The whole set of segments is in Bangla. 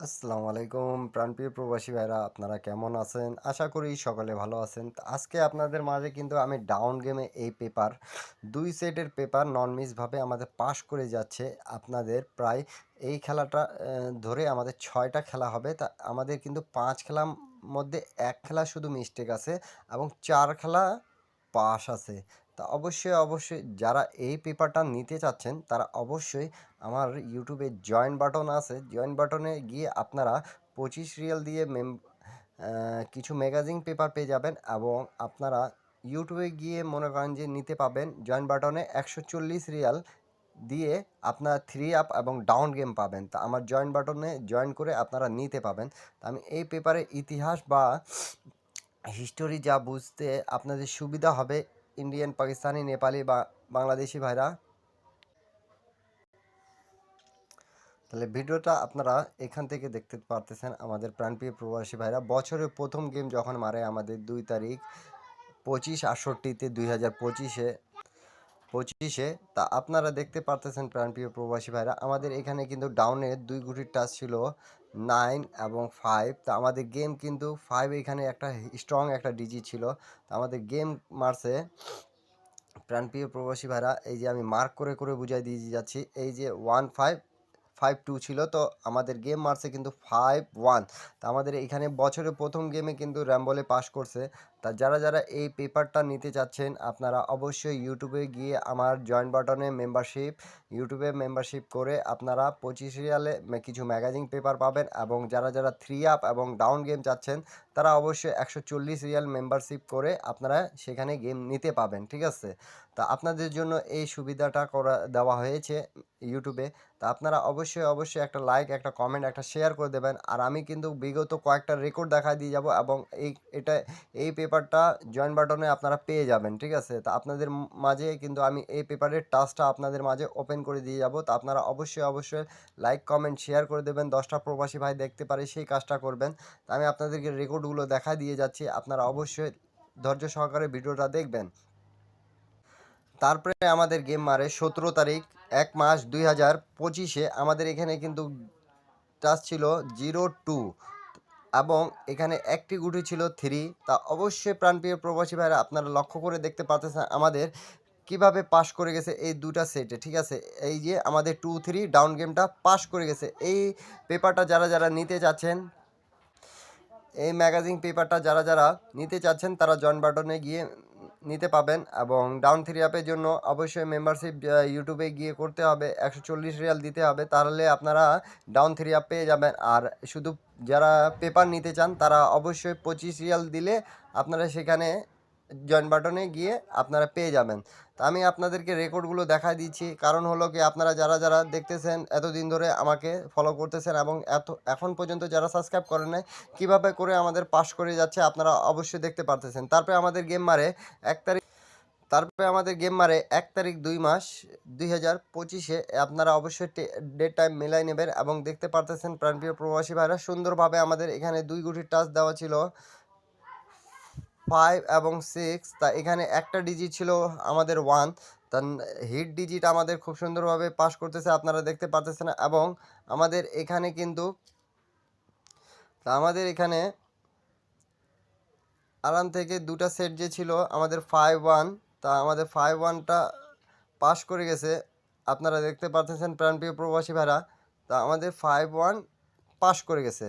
আসসালামু আলাইকুম প্রাণপ্রিয় প্রবাসী ভাইরা, আপনারা কেমন আছেন? আশা করি সকলে ভালো আছেন। তো আজকে আপনাদের মাঝে কিন্তু আমি ডাউন গেমে এই পেপার ২ সেটের পেপার নন মিসভাবে আমাদের পাস করে যাচ্ছে। আপনাদের প্রায় এই খেলাটা ধরে আমাদের ৬টা খেলা হবে। তা আমাদের কিন্তু ৫ খেলার মধ্যে ১ খেলা শুধু মিস্টেক আছে এবং ৪ খেলা পাস আছে। তা অবশ্যই যারা এই পেপারটা নিতে চাচ্ছেন তারা অবশ্যই আমার ইউটিউবে জয়েন বাটন আছে, জয়েন বাটনে গিয়ে আপনারা 25 রিয়াল দিয়ে কিছু ম্যাগাজিন পেপার পেয়ে যাবেন এবং আপনারা ইউটিউবে গিয়ে মনে করেন যে নিতে পাবেন জয়েন বাটনে 140 রিয়াল দিয়ে আপনার থ্রি আপ এবং ডাউন গেম পাবেন। তা আমার জয়েন বাটনে জয়েন করে আপনারা নিতে পাবেন। তা আমি এই পেপারে ইতিহাস বা হিস্টোরি যা বুঝতে আপনাদের সুবিধা হবে, ইন্ডিয়ান, পাকিস্তানি, নেপালি বা বাংলাদেশি ভাইরা, তাহলে ভিডিওটা আপনারা এখান থেকে দেখতে পারতেছেন। আমাদের প্রাণপ্রিয় প্রবাসী ভাইরা বছরের প্রথম গেম যখন মারে আমাদের 2 তারিখ 25/68 2025-এ তা আপনারা দেখতে পারতেছেন প্রাণপ্রিয় প্রবাসী ভাইরা, আমাদের এখানে কিন্তু ডাউনের 2 গুটির টাচ ছিল 9 এবং 5। তা আমাদের গেম কিন্তু 5 এখানে একটা স্ট্রং একটা ডিজি ছিল। তা আমাদের গেম মারছে প্রাণপ্রিয় প্রবাসী ভাইরা, এই যে আমি মার্ক করে করে বুঝাই দিয়ে যাচ্ছি, এই যে 1552 ছিল। তো আমাদের গেম মারছে কিন্তু 5-1। তা আমাদের এখানে বছরের প্রথম গেমে কিন্তু র্যাম্বলে পাস করছে। তা যারা যারা এই পেপারটা নিতে চাচ্ছেন আপনারা অবশ্যই ইউটিউবে গিয়ে আমার জয়েন বাটনে ইউটিউবে মেম্বারশিপ করে আপনারা 25 রিয়ালে কিছু ম্যাগাজিন পেপার পাবেন এবং যারা যারা থ্রি আপ এবং ডাউন গেম চাচ্ছেন তারা অবশ্যই 140 রিয়াল মেম্বারশিপ করে আপনারা সেখানে গেম নিতে পাবেন, ঠিক আছে? তা আপনাদের জন্য এই সুবিধাটা দেওয়া হয়েছে ইউটিউবে। তা আপনারা অবশ্যই একটা লাইক, একটা কমেন্ট, একটা শেয়ার করে দেবেন। আর আমি কিন্তু বিগত কয়েকটা রেকর্ড দেখায় দিয়ে যাব এবং এই পেপারটা জয়েন বাটনে আপনারা পেয়ে যাবেন, ঠিক আছে? তা আপনাদের মাঝে কিন্তু আমি এই পেপারের টাচটা আপনাদের মাঝে ওপেন করে দিয়ে যাব। তা আপনারা অবশ্যই লাইক, কমেন্ট, শেয়ার করে দেবেন। 10টা প্রবাসী ভাই দেখতে পারে সেই কাজটা করবেন। তা আমি আপনাদেরকে রেকর্ডগুলো দেখায় দিয়ে যাচ্ছি, আপনারা অবশ্যই ধৈর্য সহকারে ভিডিওটা দেখবেন। তারপরে আমাদের গেম মারে 17 তারিখ 1 মাস 2025-এ আমাদের এখানে কিন্তু টাচ ছিল 0-2 এবং এখানে একটি গুটি ছিল 3। তা অবশ্যই প্রাণপ্রিয় প্রবাসী ভাইরা আপনারা লক্ষ্য করে দেখতে পাচ্ছেন আমাদের কিভাবে পাস করে গেছে এই দুটা সেটে, ঠিক আছে? এই যে আমাদের 2-3 ডাউন গেমটা পাস করে গেছে। এই পেপারটা যারা যারা নিতে চাচ্ছেন, এই ম্যাগাজিন পেপারটা যারা যারা নিতে চাচ্ছেন তারা জয়েন বাটনে গিয়ে নিতে পাবেন এবং ডাউন থ্রি অ্যাপের জন্য অবশ্যই মেম্বারশিপ ইউটিউবে গিয়ে করতে হবে, 140 রিয়াল দিতে হবে, তাহলে আপনারা ডাউন থ্রি অ্যাপ পেয়ে যাবেন। আর শুধু যারা পেপার নিতে চান তারা অবশ্যই 25 রিয়াল দিলে আপনারা সেখানে জয়েন বাটনে গিয়ে আপনারা পেয়ে যাবেন। তা আমি আপনাদেরকে রেকর্ডগুলো দেখায় দিচ্ছি, কারণ হলো কি আপনারা যারা যারা দেখতেছেন এতদিন ধরে আমাকে ফলো করতেছেন এবং এখন পর্যন্ত যারা সাবস্ক্রাইব করেন নাই, কীভাবে করে আমাদের পাস করে যাচ্ছে আপনারা অবশ্যই দেখতে পারতেছেন। তারপরে আমাদের গেম মারে 1 তারিখ 2 মাস 2025-এ আপনারা অবশ্যই ডেট টাইম মিলাই নেবেন এবং দেখতে পারতেছেন প্রাণপ্রিয় প্রবাসী ভাইরা সুন্দরভাবে আমাদের এখানে 2 গুটির টাচ দেওয়া ছিল 5 এবং 6। তা এখানে একটা ডিজিট ছিল আমাদের 1। তা হিট ডিজিট আমাদের খুব সুন্দরভাবে পাস করতেছে আপনারা দেখতে পারতেছেন এবং আমাদের এখানে কিন্তু আমাদের এখানে আরাম থেকে দুটা সেট যে ছিল আমাদের 5-1। তা আমাদের 5-1টা পাস করে গেছে আপনারা দেখতে পারতেছেন প্রাণপ্রিয় প্রবাসী ভাইরা। তা আমাদের 5-1 পাস করে গেছে।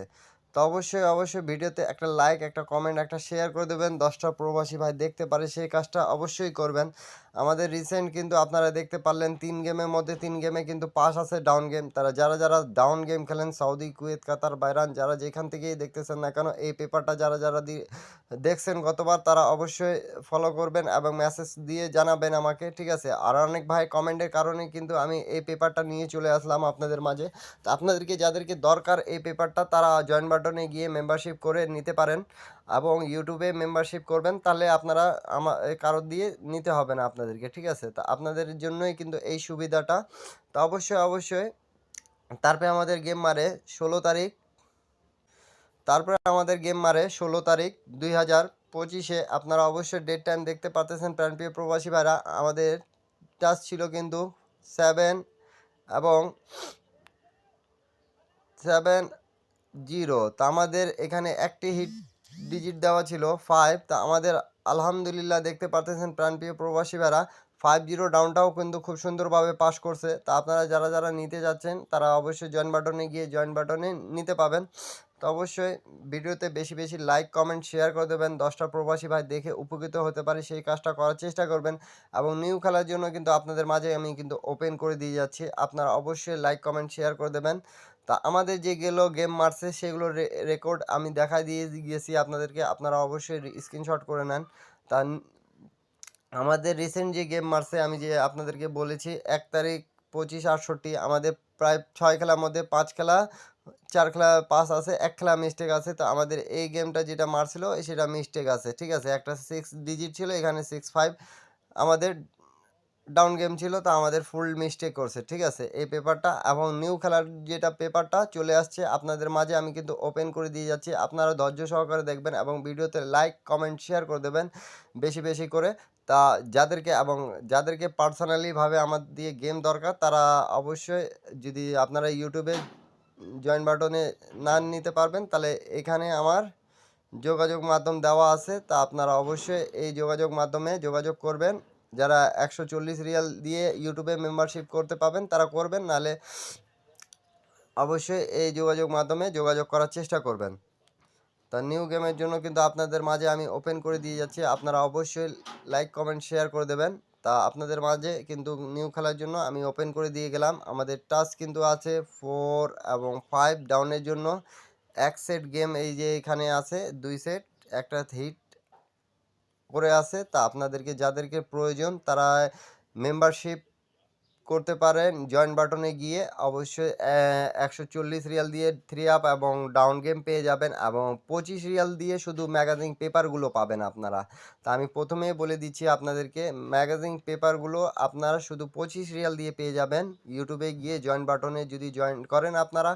তো অবশ্যই ভিডিওতে একটা লাইক, একটা কমেন্ট, একটা শেয়ার করে দেবেন। 10টা প্রবাসী ভাই দেখতে পারে সেই কাজটা অবশ্যই করবেন। আমাদের রিসেন্ট কিন্তু আপনারা দেখতে পারলেন 3 গেমের মধ্যে 3 গেমে কিন্তু পাস আছে ডাউন গেম। তারা যারা যারা ডাউন গেম খেলেন সৌদি, কুয়েত, কাতার, বাইরান, যারা যেখান থেকেই দেখতেছেন না কেন এই পেপারটা যারা যারা দেখছেন গতবার তারা অবশ্যই ফলো করবেন এবং মেসেজ দিয়ে জানাবেন আমাকে, ঠিক আছে? আর অনেক ভাই কমেন্টের কারণে কিন্তু আমি এই পেপারটা নিয়ে চলে আসলাম আপনাদের মাঝে। তো আপনাদেরকে যাদেরকে দরকার এই পেপারটা তারা জয়েন বাটনে গিয়ে মেম্বারশিপ করে নিতে পারেন এবং ইউটিউবে মেম্বারশিপ করবেন, তাহলে আপনারা কারোর দিয়ে নিতে হবে না আপনাদেরকে, ঠিক আছে? তা আপনাদের জন্যই কিন্তু এই সুবিধাটা। তো অবশ্যই তারপরে আমাদের গেম মারে 16 তারিখ তারপরে আমাদের গেম মারে 16 তারিখ 2025-এ আপনারা অবশ্যই ডেট টাইম দেখতে পারতেছেন প্রাণপ্রিয় প্রবাসী ভাইরা। আমাদের টাচ ছিল কিন্তু 7 এবং 7 জিরো। তা আমাদের এখানে একটি হিট ডিজিট দেওয়া ছিল 5। তা আমাদের আলহামদুলিল্লাহ দেখতে পারতেছেন প্রাণপ্রিয় প্রবাসী ভাইরা 5-0 ডাউনটাও কিন্তু খুব সুন্দরভাবে পাস করছে। তা আপনারা যারা যারা নিতে যাচ্ছেন তারা অবশ্যই জয়েন বাটনে গিয়ে জয়েন বাটনে নিতে পাবেন। তো অবশ্যই ভিডিওতে বেশি বেশি লাইক কমেন্ট শেয়ার করে দেবেন, 10টা প্রবাসী ভাই দেখে উপকৃত হতে পারে সেই কাজটা করার চেষ্টা করবেন। এবং নিউ খেলার জন্য কিন্তু আপনাদের মাঝে আমি কিন্তু ওপেন করে দিয়ে যাচ্ছি, আপনারা অবশ্যই লাইক কমেন্ট শেয়ার করে দেবেন। তা আমাদের যেগুলো গেম মারছে সেগুলোর রেকর্ড আমি দেখা দিয়ে গিয়েছি আপনাদেরকে, আপনারা অবশ্যই স্ক্রিনশট করে নেন। তা আমাদের রিসেন্ট যে গেম মারছে আমি যে আপনাদেরকে বলেছি 1 তারিখ 25-68, আমাদের প্রায় 6 খেলার মধ্যে 5 খেলা 4 খেলা পাস আছে, 1 খেলা মিস্টেক আছে। তো আমাদের এই গেমটা যেটা মারছিল সেটা মিস্টেক আছে, ঠিক আছে। একটা 6 ডিজিট ছিল, এখানে 6-5 আমাদের ডাউন গেম ছিল, তো আমাদের ফুল মিস্টেক করছে, ঠিক আছে এই পেপারটা। এবং নিউ খেলার যেটা পেপারটা চলে আসছে আপনাদের মাঝে আমি কিন্তু ওপেন করে দিয়ে যাচ্ছি, আপনারা ধৈর্য সহকারে দেখবেন এবং ভিডিওতে লাইক কমেন্ট শেয়ার করে দেবেন বেশি বেশি করে। তা যাদেরকে পার্সোনালিভাবে আমার দিয়ে গেম দরকার তারা অবশ্যই, যদি আপনারা ইউটিউবে জয়েন বাটনে না নিতে পারবেন তাহলে এখানে আমার যোগাযোগ মাধ্যম দেওয়া আছে, তা আপনারা অবশ্যই এই যোগাযোগ মাধ্যমে যোগাযোগ করবেন। যারা 140 রিয়াল দিয়ে ইউটিউবে মেম্বারশিপ করতে পাবেন তারা করবেন, নাহলে অবশ্যই এই যোগাযোগ মাধ্যমে যোগাযোগ করার চেষ্টা করবেন। তা নিউ গেমের জন্য কিন্তু আপনাদের মাঝে আমি ওপেন করে দিয়ে যাচ্ছি, আপনারা অবশ্যই লাইক কমেন্ট শেয়ার করে দেবেন। তা আপনাদের মাঝে কিন্তু নিউ খেলার জন্য আমি ওপেন করে দিয়ে গেলাম। আমাদের টাচ কিন্তু আছে 4 এবং 5 ডাউনের জন্য। এক সেট গেম এই যে এখানে আছে, 2 সেট, একটা হিট করে আছে। তা আপনাদেরকে যাদেরকে প্রয়োজন তারা মেম্বারশিপ করতে পারেন জয়েন বাটনে গিয়ে। অবশ্যই 140 রিয়াল দিয়ে 3 আপ এবং ডাউন গেম পেয়ে যাবেন এবং 25 রিয়াল দিয়ে শুধু ম্যাগাজিন পেপারগুলো পাবেন আপনারা। তা আমি প্রথমেই বলে দিচ্ছি আপনাদেরকে, ম্যাগাজিন পেপারগুলো আপনারা শুধু 25 রিয়াল দিয়ে পেয়ে যাবেন ইউটিউবে গিয়ে জয়েন বাটনে যদি জয়েন করেন আপনারা।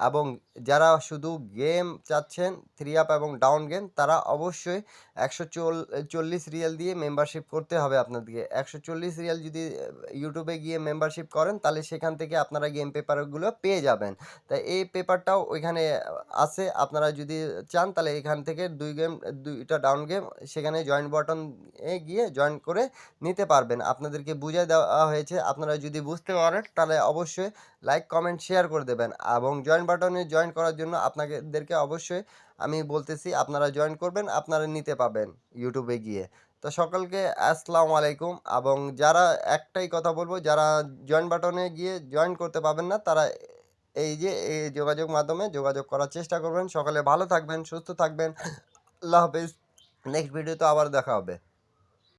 এবং যারা শুধু গেম চাচ্ছেন 3 আপ এবং ডাউন গেম তারা অবশ্যই 140 রিয়াল দিয়ে মেম্বারশিপ করতে হবে আপনাদেরকে। 140 রিয়াল যদি ইউটিউবে গিয়ে মেম্বারশিপ করেন তাহলে সেখান থেকে আপনারা গেম পেপারগুলো পেয়ে যাবেন। তাই এই পেপারটাও ওইখানে আছে, আপনারা যদি চান তাহলে এখান থেকে 2টা ডাউন গেম সেখানে জয়েন বাটন এ গিয়ে জয়েন করে নিতে পারবেন। আপনাদেরকে বুঝিয়ে দেওয়া হয়েছে, আপনারা যদি বুঝতে পারেন তাহলে অবশ্যই লাইক কমেন্ট শেয়ার করে দেবেন। এবং জয়েন বাটনে জয়েন করার জন্য আপনাদেরকে অবশ্যই আমি বলতেছি আপনারা জয়েন করবেন, আপনারা নিতে পাবেন ইউটিউবে গিয়ে। তো সকলকে আসসালামু আলাইকুম। এবং যারা একটাই কথা বলবো, যারা জয়েন বাটনে গিয়ে জয়েন করতে পারবেন না তারা এই যে এই যোগাযোগ মাধ্যমে যোগাযোগ করার চেষ্টা করবেন। সকালে ভালো থাকবেন, সুস্থ থাকবেন। আল্লাহ হাফেজ। নেক্সট ভিডিওতে আবার দেখা হবে।